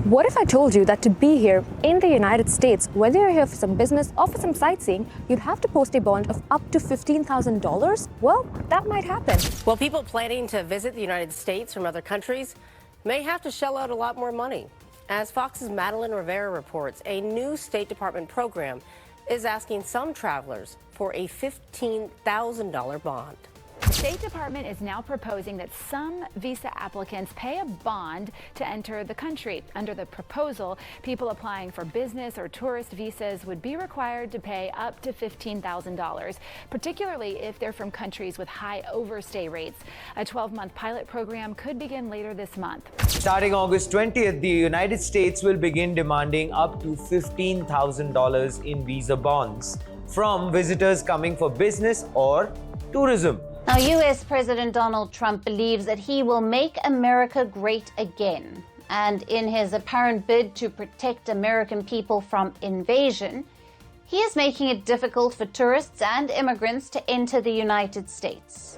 What if I told you that to be here in the United States, whether you're here for some business or for some sightseeing, you'd have to post a bond of up to $15,000? Well, that might happen. Well, people planning to visit the United States from other countries may have to shell out a lot more money. As Fox's Madeline Rivera reports, a new State Department program is asking some travelers for a $15,000 bond. The State Department is now proposing that some visa applicants pay a bond to enter the country. Under the proposal, people applying for business or tourist visas would be required to pay up to $15,000, particularly if they're from countries with high overstay rates. A 12-month pilot program could begin later this month. Starting August 20th, the United States will begin demanding up to $15,000 in visa bonds from visitors coming for business or tourism. Now, U.S. President Donald Trump believes that he will make America great again. And in his apparent bid to protect American people from invasion, he is making it difficult for tourists and immigrants to enter the United States.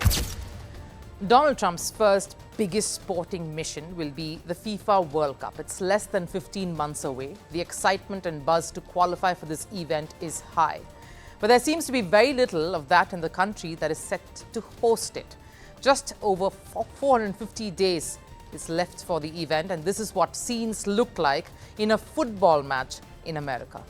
Donald Trump's first biggest sporting mission will be the FIFA World Cup. It's less than 15 months away. The excitement and buzz to qualify for this event is high. But there seems to be very little of that in the country that is set to host it. Just over 450 days is left for the event, and this is what scenes look like in a football match in America.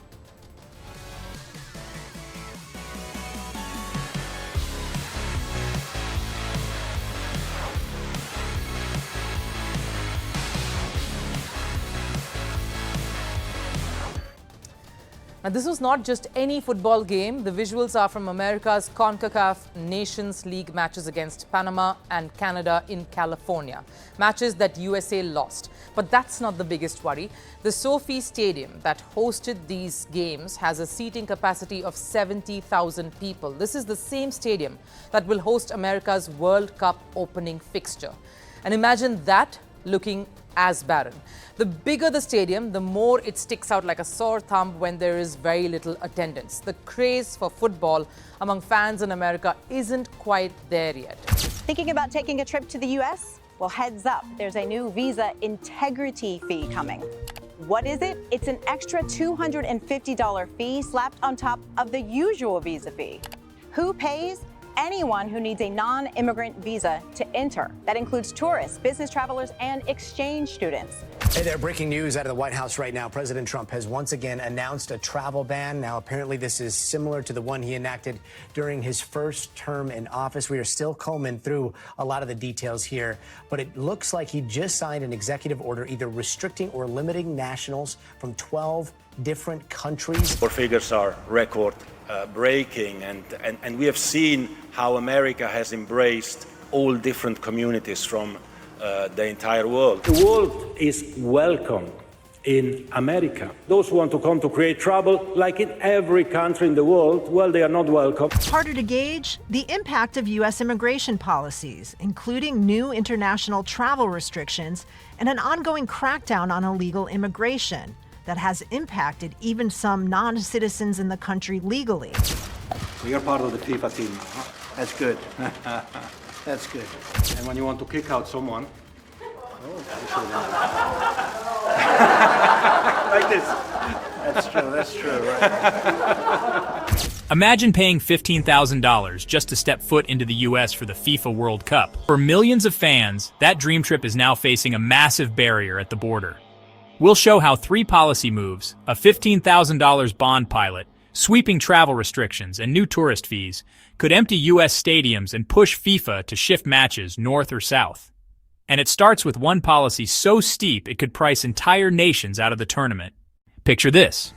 Now, this was not just any football game. The visuals are from America's CONCACAF Nations League matches against Panama and Canada in California, matches that USA lost. But that's not the biggest worry. The SoFi Stadium that hosted these games has a seating capacity of 70,000 people. This is the same stadium that will host America's World Cup opening fixture. And imagine that looking as barren. The bigger the stadium, the more it sticks out like a sore thumb when there is very little attendance. The craze for football among fans in America isn't quite there yet. Thinking about taking a trip to the U.S.? Well, heads up, there's a new visa integrity fee coming. What is it? It's an extra $250 fee slapped on top of the usual visa fee. Who pays? Anyone who needs a non-immigrant visa to enter. That includes tourists, business travelers, and exchange students. Hey there, breaking news out of the White House right now. President Trump has once again announced a travel ban. Now, apparently this is similar to the one he enacted during his first term in office. We are still combing through a lot of the details here, but it looks like he just signed an executive order either restricting or limiting nationals from 12 different countries. Our figures are record breaking, and we have seen how America has embraced all different communities from the entire world. The world is welcome in America. Those who want to come to create trouble, like in every country in the world, well, they are not welcome. Harder to gauge the impact of U.S. immigration policies, including new international travel restrictions and an ongoing crackdown on illegal immigration that has impacted even some non-citizens in the country legally. We are part of the FIFA team. That's good. That's good. And when you want to kick out someone, like this. That's true, right? Imagine paying $15,000 just to step foot into the U.S. for the FIFA World Cup. For millions of fans, that dream trip is now facing a massive barrier at the border. We'll show how 3 policy moves, a $15,000 bond pilot, sweeping travel restrictions, and new tourist fees could empty U.S. stadiums and push FIFA to shift matches north or south. And it starts with one policy so steep it could price entire nations out of the tournament. Picture this.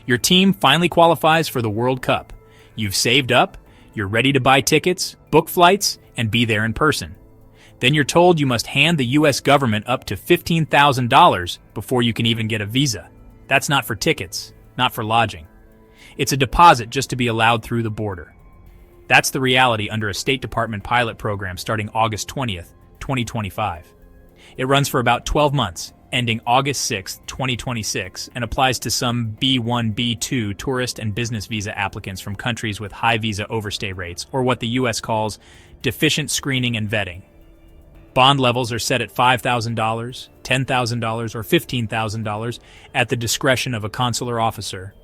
Your team finally qualifies for the World Cup. You've saved up, you're ready to buy tickets, book flights, and be there in person. Then you're told you must hand the U.S. government up to $15,000 before you can even get a visa. That's not for tickets, not for lodging. It's a deposit just to be allowed through the border. That's the reality under a State Department pilot program starting August 20th, 2025. It runs for about 12 months, ending August 6th, 2026, and applies to some B1, B2 tourist and business visa applicants from countries with high visa overstay rates, or what the U.S. calls deficient screening and vetting. Bond levels are set at $5,000, $10,000, or $15,000 at the discretion of a consular officer.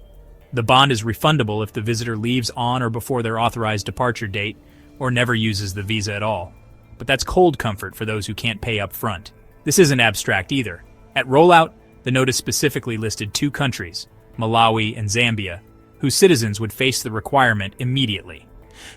The bond is refundable if the visitor leaves on or before their authorized departure date or never uses the visa at all. But that's cold comfort for those who can't pay up front. This isn't abstract either. At rollout, the notice specifically listed 2 countries, Malawi and Zambia, whose citizens would face the requirement immediately.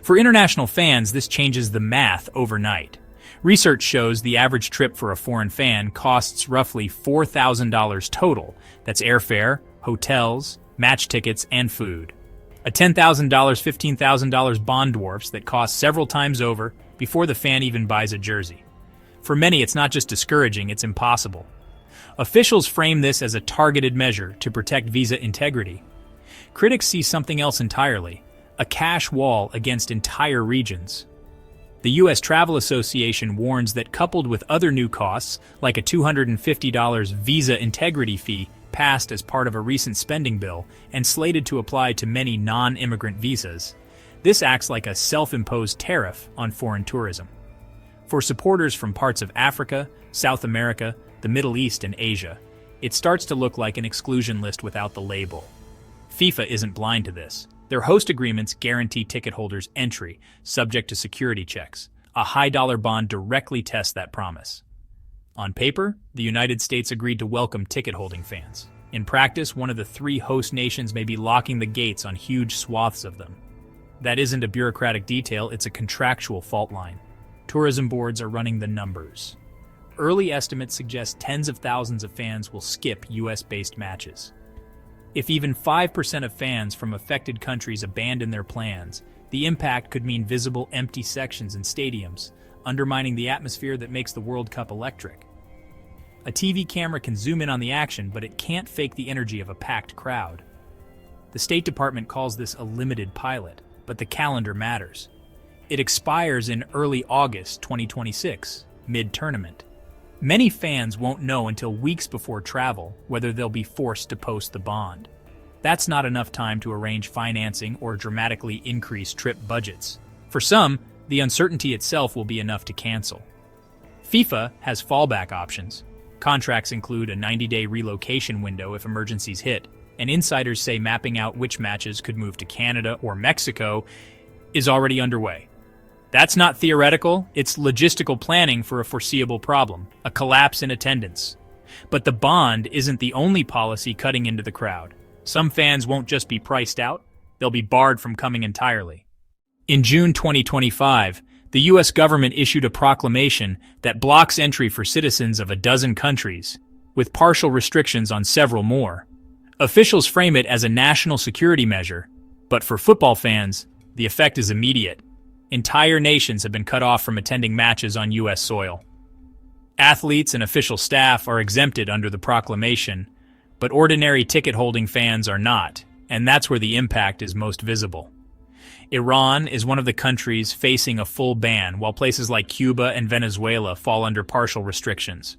For international fans, this changes the math overnight. Research shows the average trip for a foreign fan costs roughly $4,000 total. That's airfare, hotels, match tickets, and food. A $10,000, $15,000 bond dwarfs that cost several times over before the fan even buys a jersey. For many, it's not just discouraging, it's impossible. Officials frame this as a targeted measure to protect visa integrity. Critics see something else entirely, a cash wall against entire regions. The U.S. Travel Association warns that coupled with other new costs, like a $250 visa integrity fee passed as part of a recent spending bill and slated to apply to many non-immigrant visas, this acts like a self-imposed tariff on foreign tourism. For supporters from parts of Africa, South America, the Middle East, and Asia, it starts to look like an exclusion list without the label. FIFA isn't blind to this. Their host agreements guarantee ticket holders entry, subject to security checks. A high-dollar bond directly tests that promise. On paper, the United States agreed to welcome ticket-holding fans. In practice, one of the 3 host nations may be locking the gates on huge swaths of them. That isn't a bureaucratic detail, it's a contractual fault line. Tourism boards are running the numbers. Early estimates suggest tens of thousands of fans will skip US-based matches. If even 5% of fans from affected countries abandon their plans, the impact could mean visible empty sections in stadiums, undermining the atmosphere that makes the World Cup electric. A TV camera can zoom in on the action, but it can't fake the energy of a packed crowd. The State Department calls this a limited pilot, but the calendar matters. It expires in early August 2026, mid-tournament. Many fans won't know until weeks before travel whether they'll be forced to post the bond. That's not enough time to arrange financing or dramatically increase trip budgets. For some, the uncertainty itself will be enough to cancel. FIFA has fallback options. Contracts include a 90-day relocation window if emergencies hit, and insiders say mapping out which matches could move to Canada or Mexico is already underway. That's not theoretical, it's logistical planning for a foreseeable problem, a collapse in attendance. But the bond isn't the only policy cutting into the crowd. Some fans won't just be priced out, they'll be barred from coming entirely. In June 2025, the U.S. government issued a proclamation that blocks entry for citizens of a dozen countries, with partial restrictions on several more. Officials frame it as a national security measure, but for football fans, the effect is immediate. Entire nations have been cut off from attending matches on U.S. soil. Athletes and official staff are exempted under the proclamation, but ordinary ticket-holding fans are not, and that's where the impact is most visible. Iran is one of the countries facing a full ban, while places like Cuba and Venezuela fall under partial restrictions.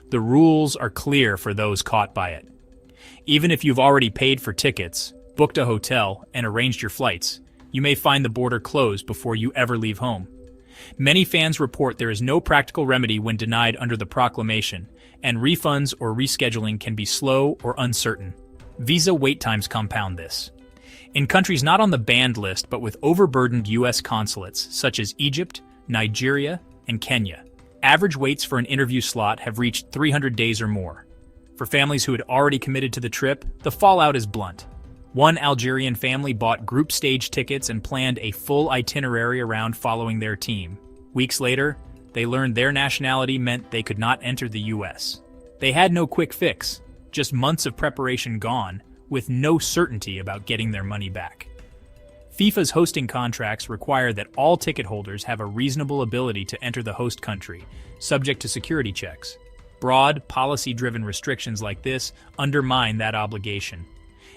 The rules are clear for those caught by it. Even if you've already paid for tickets, booked a hotel, and arranged your flights, you may find the border closed before you ever leave home. Many fans report there is no practical remedy when denied under the proclamation, and refunds or rescheduling can be slow or uncertain. Visa wait times compound this. In countries not on the banned list but with overburdened U.S. consulates, such as Egypt, Nigeria, and Kenya, average waits for an interview slot have reached 300 days or more. For families who had already committed to the trip, the fallout is blunt. One Algerian family bought group stage tickets and planned a full itinerary around following their team. Weeks later, they learned their nationality meant they could not enter the U.S. They had no quick fix, just months of preparation gone, with no certainty about getting their money back. FIFA's hosting contracts require that all ticket holders have a reasonable ability to enter the host country, subject to security checks. Broad, policy-driven restrictions like this undermine that obligation.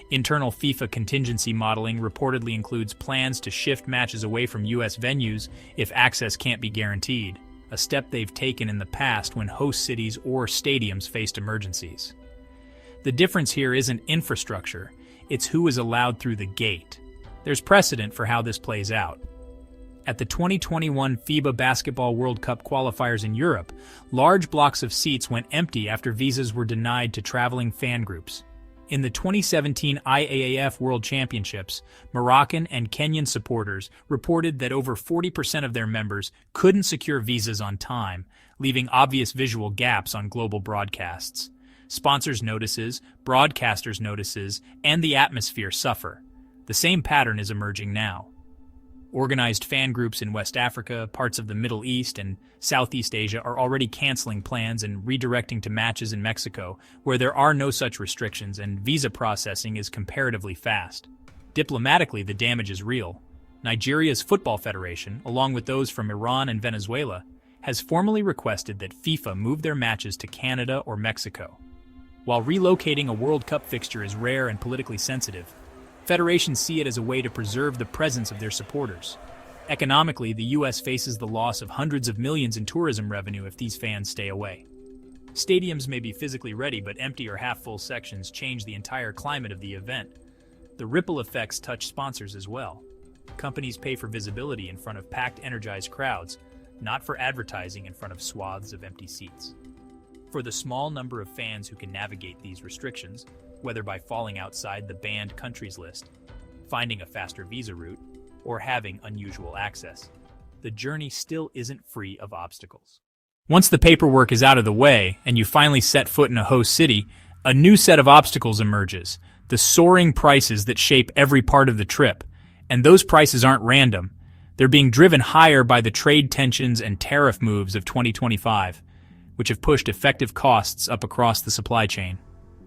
Internal FIFA contingency modeling reportedly includes plans to shift matches away from U.S. venues if access can't be guaranteed, a step they've taken in the past when host cities or stadiums faced emergencies. The difference here isn't infrastructure, it's who is allowed through the gate. There's precedent for how this plays out. At the 2021 FIBA Basketball World Cup qualifiers in Europe, large blocks of seats went empty after visas were denied to traveling fan groups. In the 2017 IAAF World Championships, Moroccan and Kenyan supporters reported that over 40% of their members couldn't secure visas on time, leaving obvious visual gaps on global broadcasts. Sponsors' notices, broadcasters' notices, and the atmosphere suffer. The same pattern is emerging now. Organized fan groups in West Africa, parts of the Middle East, and Southeast Asia are already canceling plans and redirecting to matches in Mexico, where there are no such restrictions and visa processing is comparatively fast. Diplomatically, the damage is real. Nigeria's Football Federation, along with those from Iran and Venezuela, has formally requested that FIFA move their matches to Canada or Mexico. While relocating a World Cup fixture is rare and politically sensitive, federations see it as a way to preserve the presence of their supporters. Economically, the U.S. faces the loss of hundreds of millions in tourism revenue if these fans stay away. Stadiums may be physically ready, but empty or half-full sections change the entire climate of the event. The ripple effects touch sponsors as well. Companies pay for visibility in front of packed, energized crowds, not for advertising in front of swaths of empty seats. For the small number of fans who can navigate these restrictions, whether by falling outside the banned countries list, finding a faster visa route, or having unusual access, the journey still isn't free of obstacles. Once the paperwork is out of the way and you finally set foot in a host city, a new set of obstacles emerges, the soaring prices that shape every part of the trip. And those prices aren't random. They're being driven higher by the trade tensions and tariff moves of 2025, which have pushed effective costs up across the supply chain.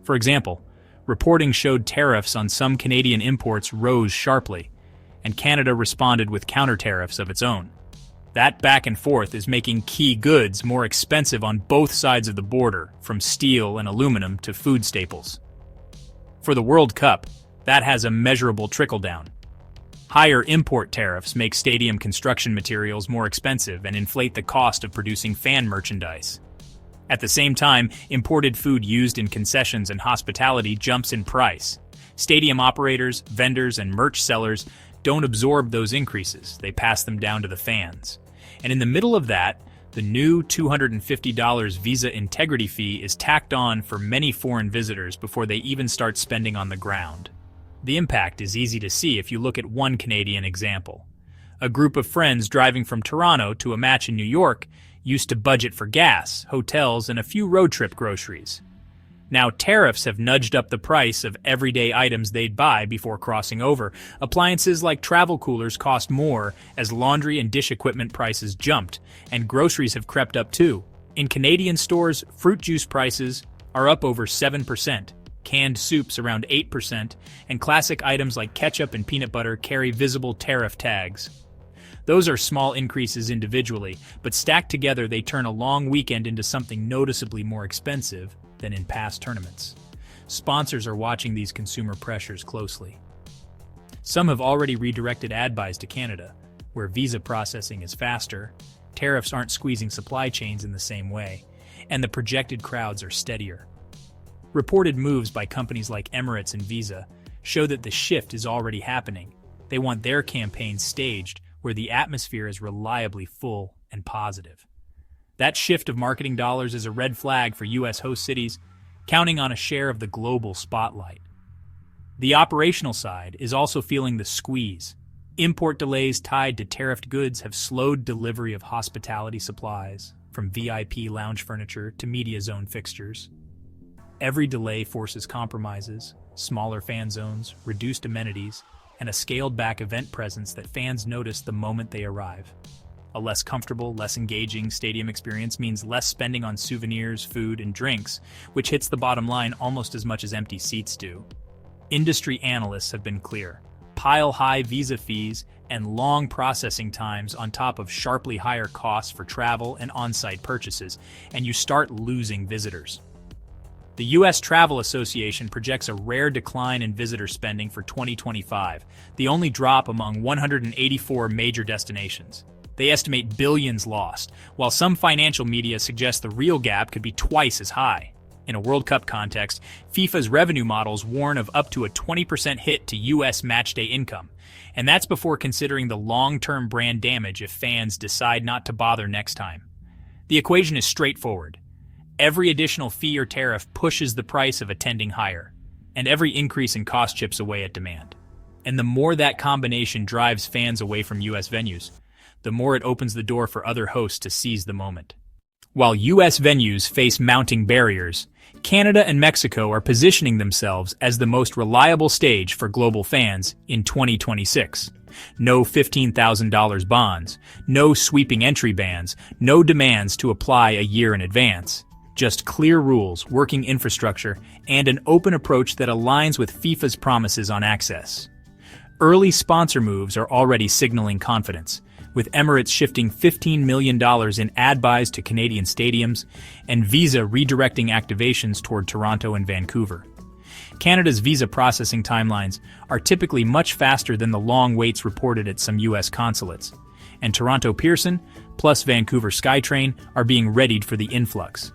For example, reporting showed tariffs on some Canadian imports rose sharply, and Canada responded with counter-tariffs of its own. That back and forth is making key goods more expensive on both sides of the border, from steel and aluminum to food staples. For the World Cup, that has a measurable trickle-down. Higher import tariffs make stadium construction materials more expensive and inflate the cost of producing fan merchandise. At the same time, imported food used in concessions and hospitality jumps in price. Stadium operators, vendors, and merch sellers don't absorb those increases. They pass them down to the fans. And in the middle of that, the new $250 visa integrity fee is tacked on for many foreign visitors before they even start spending on the ground. The impact is easy to see if you look at one Canadian example. A group of friends driving from Toronto to a match in New York used to budget for gas, hotels, and a few road trip groceries. Now tariffs have nudged up the price of everyday items they'd buy before crossing over. Appliances like travel coolers cost more as laundry and dish equipment prices jumped, and groceries have crept up too. In Canadian stores, fruit juice prices are up over 7%, canned soups around 8%, and classic items like ketchup and peanut butter carry visible tariff tags. Those are small increases individually, but stacked together they turn a long weekend into something noticeably more expensive than in past tournaments. Sponsors are watching these consumer pressures closely. Some have already redirected ad buys to Canada, where visa processing is faster, tariffs aren't squeezing supply chains in the same way, and the projected crowds are steadier. Reported moves by companies like Emirates and Visa show that the shift is already happening. They want their campaigns staged where the atmosphere is reliably full and positive. That shift of marketing dollars is a red flag for U.S. host cities, counting on a share of the global spotlight. The operational side is also feeling the squeeze. Import delays tied to tariffed goods have slowed delivery of hospitality supplies, from VIP lounge furniture to media zone fixtures. Every delay forces compromises, smaller fan zones, reduced amenities, and a scaled-back event presence that fans notice the moment they arrive. A less comfortable, less engaging stadium experience means less spending on souvenirs, food, and drinks, which hits the bottom line almost as much as empty seats do. Industry analysts have been clear. Pile high visa fees and long processing times on top of sharply higher costs for travel and on-site purchases, and you start losing visitors. The U.S. Travel Association projects a rare decline in visitor spending for 2025, the only drop among 184 major destinations. They estimate billions lost, while some financial media suggest the real gap could be twice as high. In a World Cup context, FIFA's revenue models warn of up to a 20% hit to U.S. matchday income, and that's before considering the long-term brand damage if fans decide not to bother next time. The equation is straightforward. Every additional fee or tariff pushes the price of attending higher, and every increase in cost chips away at demand. And the more that combination drives fans away from U.S. venues, the more it opens the door for other hosts to seize the moment. While U.S. venues face mounting barriers, Canada and Mexico are positioning themselves as the most reliable stage for global fans in 2026. No $15,000 bonds, no sweeping entry bans, no demands to apply a year in advance. Just clear rules, working infrastructure, and an open approach that aligns with FIFA's promises on access. Early sponsor moves are already signaling confidence, with Emirates shifting $15 million in ad buys to Canadian stadiums and Visa redirecting activations toward Toronto and Vancouver. Canada's visa processing timelines are typically much faster than the long waits reported at some U.S. consulates, and Toronto Pearson plus Vancouver SkyTrain are being readied for the influx.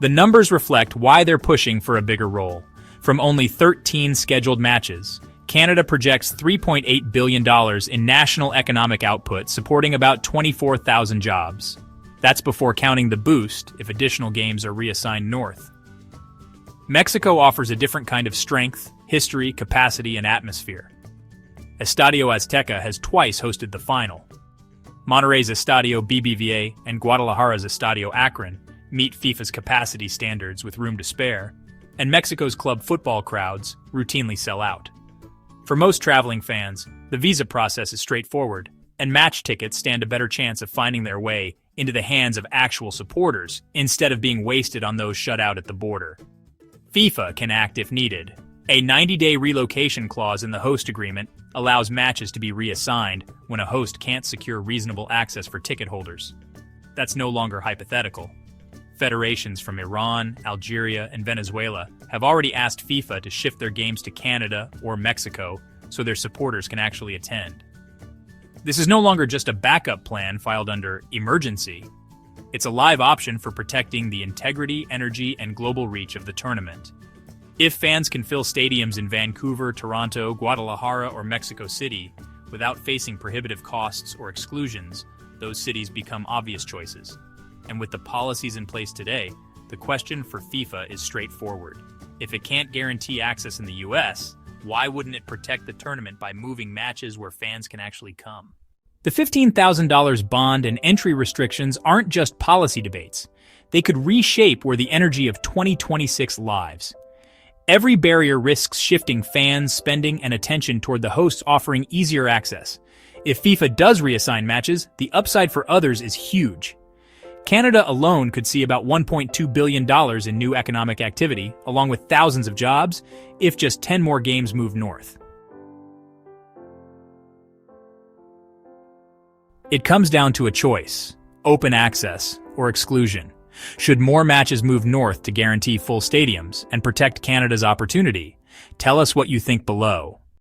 The numbers reflect why they're pushing for a bigger role. From only 13 scheduled matches, Canada projects $3.8 billion in national economic output, supporting about 24,000 jobs. That's before counting the boost if additional games are reassigned north. Mexico offers a different kind of strength, history, capacity, and atmosphere. Estadio Azteca has twice hosted the final. Monterrey's Estadio BBVA and Guadalajara's Estadio Akron meet FIFA's capacity standards with room to spare, and Mexico's club football crowds routinely sell out. For most traveling fans, the visa process is straightforward, and match tickets stand a better chance of finding their way into the hands of actual supporters instead of being wasted on those shut out at the border. FIFA can act if needed. A 90-day relocation clause in the host agreement allows matches to be reassigned when a host can't secure reasonable access for ticket holders. That's no longer hypothetical. Federations from Iran, Algeria, and Venezuela have already asked FIFA to shift their games to Canada or Mexico so their supporters can actually attend. This is no longer just a backup plan filed under emergency. It's a live option for protecting the integrity, energy, and global reach of the tournament. If fans can fill stadiums in Vancouver, Toronto, Guadalajara, or Mexico City without facing prohibitive costs or exclusions, those cities become obvious choices. And with the policies in place today, the question for FIFA is straightforward. If it can't guarantee access in the US, why wouldn't it protect the tournament by moving matches where fans can actually come? The $15,000 bond and entry restrictions aren't just policy debates. They could reshape where the energy of 2026 lives. Every barrier risks shifting fans, spending, and attention toward the hosts offering easier access. If FIFA does reassign matches, the upside for others is huge. Canada alone could see about $1.2 billion in new economic activity, along with thousands of jobs, if just 10 more games move north. It comes down to a choice: open access or exclusion. Should more matches move north to guarantee full stadiums and protect Canada's opportunity? Tell us what you think below.